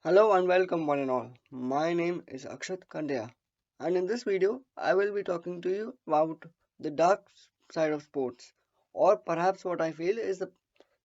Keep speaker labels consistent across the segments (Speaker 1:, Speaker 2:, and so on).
Speaker 1: Hello and welcome one and all. My name is Akshat Kandya, and in this video I will be talking to you about the dark side of sports, or perhaps what I feel is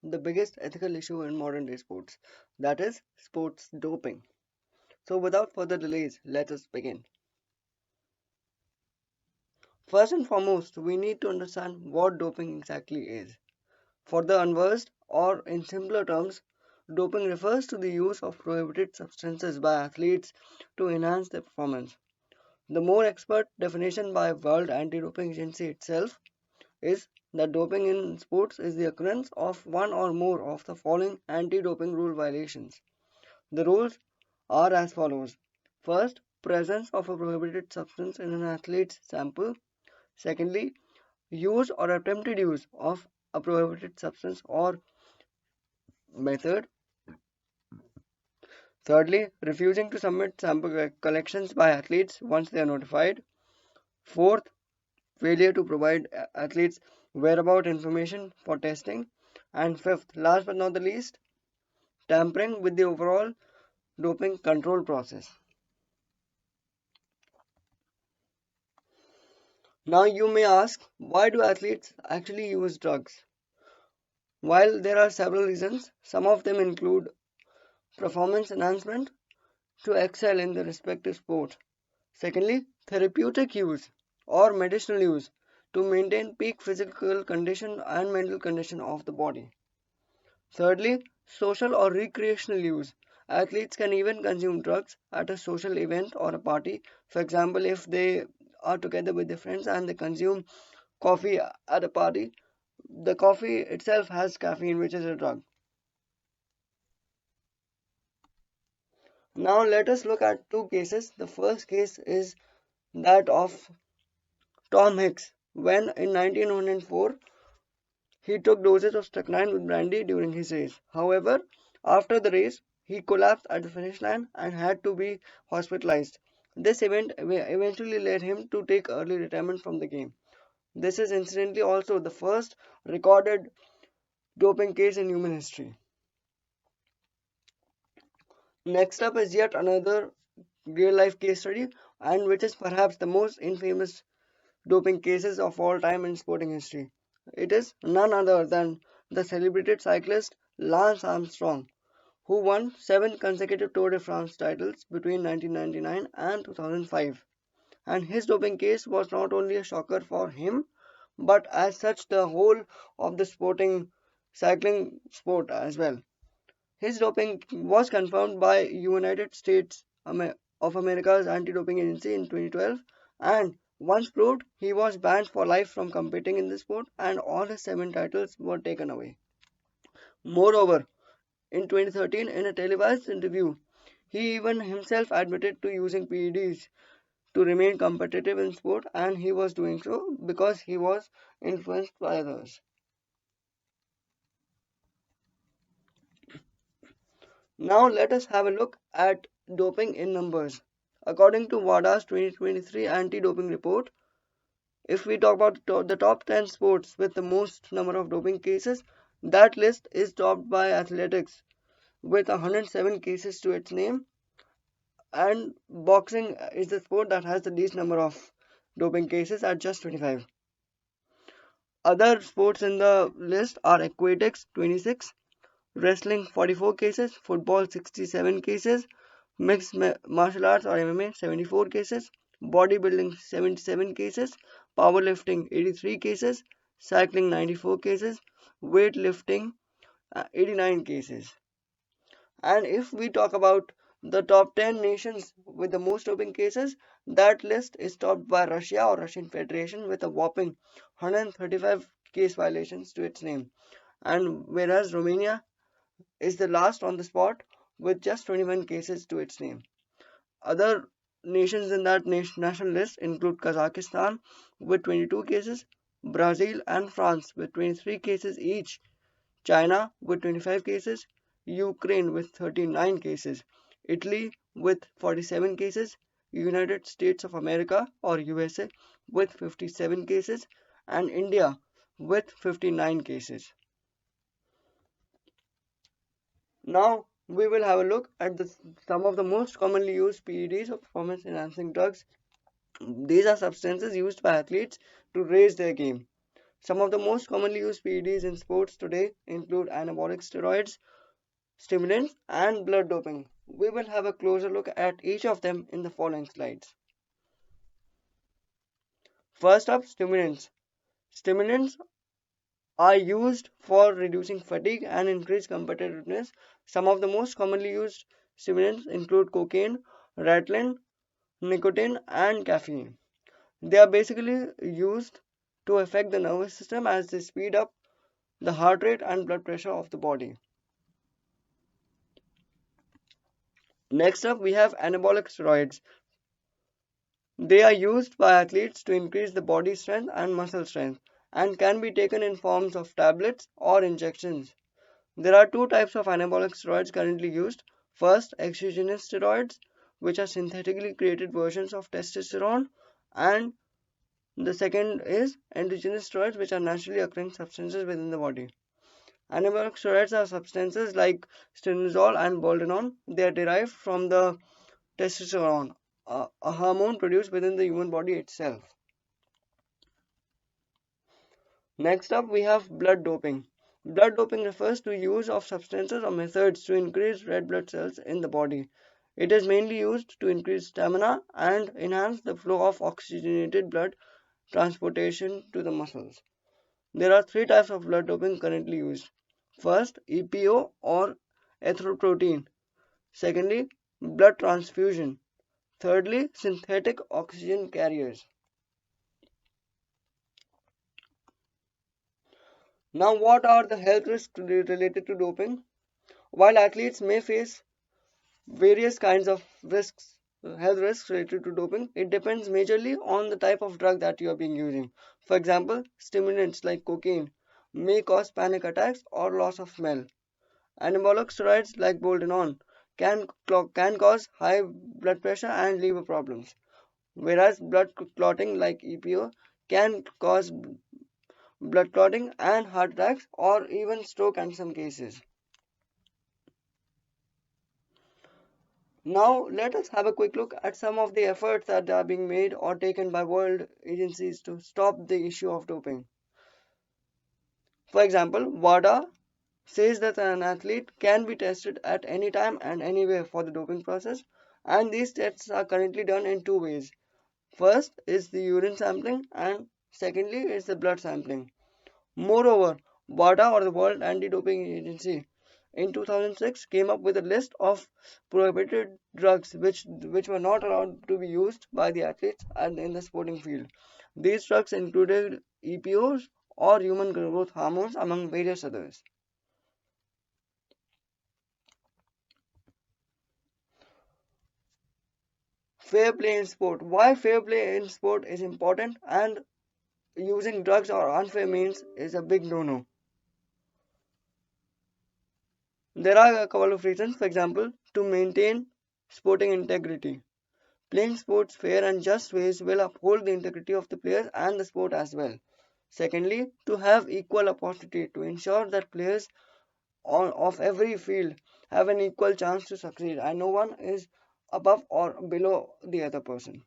Speaker 1: the biggest ethical issue in modern day sports, that is sports doping. So without further delays, let us begin. First and foremost, we need to understand what doping exactly is. For the unversed, or in simpler terms, doping refers to the use of prohibited substances by athletes to enhance their performance. The more expert definition by World Anti-Doping Agency itself is that doping in sports is the occurrence of one or more of the following anti-doping rule violations. The rules are as follows. First, presence of a prohibited substance in an athlete's sample. Secondly, use or attempted use of a prohibited substance or method. Thirdly, refusing to submit sample collections by athletes once they are notified. Fourth, failure to provide athletes whereabout information for testing. And fifth, last but not the least, tampering with the overall doping control process. Now you may ask, why do athletes actually use drugs? While there are several reasons, some of them include performance enhancement to excel in the respective sport. Secondly, therapeutic use or medicinal use to maintain peak physical condition and mental condition of the body. Thirdly, social or recreational use. Athletes can even consume drugs at a social event or a party. For example, if they are together with their friends and they consume coffee at a party, the coffee itself has caffeine, which is a drug. Now, let us look at two cases. The first case is that of Tom Hicks, when in 1904 he took doses of strychnine with brandy during his race. However, after the race, he collapsed at the finish line and had to be hospitalized. This event eventually led him to take early retirement from the game. This is incidentally also the first recorded doping case in human history. Next up is yet another real life case study, and which is perhaps the most infamous doping cases of all time in sporting history. It is none other than the celebrated cyclist Lance Armstrong, who won 7 consecutive Tour de France titles between 1999 and 2005. And his doping case was not only a shocker for him, but as such the whole of the sporting cycling sport as well. His doping was confirmed by United States of America's Anti-Doping Agency in 2012, and once proved, he was banned for life from competing in the sport, and all his 7 titles were taken away. Moreover, in 2013, in a televised interview, he even himself admitted to using PEDs to remain competitive in sport, and he was doing so because he was influenced by others. Now let us have a look at doping in numbers. According to WADA's 2023 anti-doping report, if we talk about the top 10 sports with the most number of doping cases, that list is topped by athletics with 107 cases to its name, and boxing is the sport that has the least number of doping cases at just 25. Other sports in the list are aquatics 26, wrestling 44 cases, football 67 cases, mixed martial arts or MMA 74 cases, bodybuilding 77 cases, powerlifting 83 cases, cycling 94 cases, weightlifting 89 cases. And if we talk about the top 10 nations with the most doping cases, that list is topped by Russia or Russian Federation with a whopping 135 case violations to its name. And whereas Romania is the last on the spot with just 21 cases to its name. Other nations in that national list include Kazakhstan with 22 cases, Brazil and France with 23 cases each, China with 25 cases, Ukraine with 39 cases, Italy with 47 cases, United States of America or USA with 57 cases, and India with 59 cases. Now we will have a look at some of the most commonly used PEDs or performance enhancing drugs. These are substances used by athletes to raise their game. Some of the most commonly used PEDs in sports today include anabolic steroids, stimulants, and blood doping. We will have a closer look at each of them in the following slides. First up, stimulants. Stimulants are used for reducing fatigue and increased competitiveness. Some of the most commonly used stimulants include cocaine, Ritalin, nicotine, and caffeine. They are basically used to affect the nervous system as they speed up the heart rate and blood pressure of the body. Next up, we have anabolic steroids. They are used by athletes to increase the body strength and muscle strength and can be taken in forms of tablets or injections. There are two types of anabolic steroids currently used. First, exogenous steroids, which are synthetically created versions of testosterone, and the second is endogenous steroids, which are naturally occurring substances within the body. Anabolic steroids are substances like stenozol and boldenone. They are derived from the testosterone, a hormone produced within the human body itself. Next up, we have blood doping. Blood doping refers to use of substances or methods to increase red blood cells in the body. It is mainly used to increase stamina and enhance the flow of oxygenated blood transportation to the muscles. There are three types of blood doping currently used. First, EPO or erythropoietin. Secondly, blood transfusion. Thirdly, synthetic oxygen carriers. Now, what are the health risks related to doping? While athletes may face various kinds of health risks related to doping, it depends majorly on the type of drug that you are being using. For example, stimulants like cocaine may cause panic attacks or loss of smell. Anabolic steroids like boldenone can cause high blood pressure and liver problems, whereas blood clotting like EPO can cause blood clotting and heart attacks or even stroke in some cases. Now, let us have a quick look at some of the efforts that are being made or taken by world agencies to stop the issue of doping. For example, WADA says that an athlete can be tested at any time and anywhere for the doping process, and these tests are currently done in two ways. First is the urine sampling, and secondly is the blood sampling. Moreover, WADA or the World Anti-Doping Agency in 2006 came up with a list of prohibited drugs which were not allowed to be used by the athletes and in the sporting field. These drugs included EPOs or human growth hormones among various others. Fair play in sport. Why fair play in sport is important and using drugs or unfair means is a big no-no. There are a couple of reasons. For example, to maintain sporting integrity. Playing sports fair and just ways will uphold the integrity of the players and the sport as well. Secondly, to have equal opportunity to ensure that players of every field have an equal chance to succeed and no one is above or below the other person.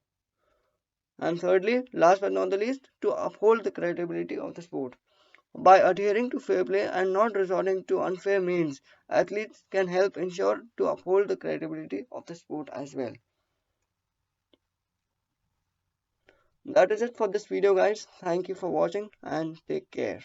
Speaker 1: And thirdly, last but not the least, to uphold the credibility of the sport. By adhering to fair play and not resorting to unfair means, athletes can help ensure to uphold the credibility of the sport as well. That is it for this video guys. Thank you for watching and take care.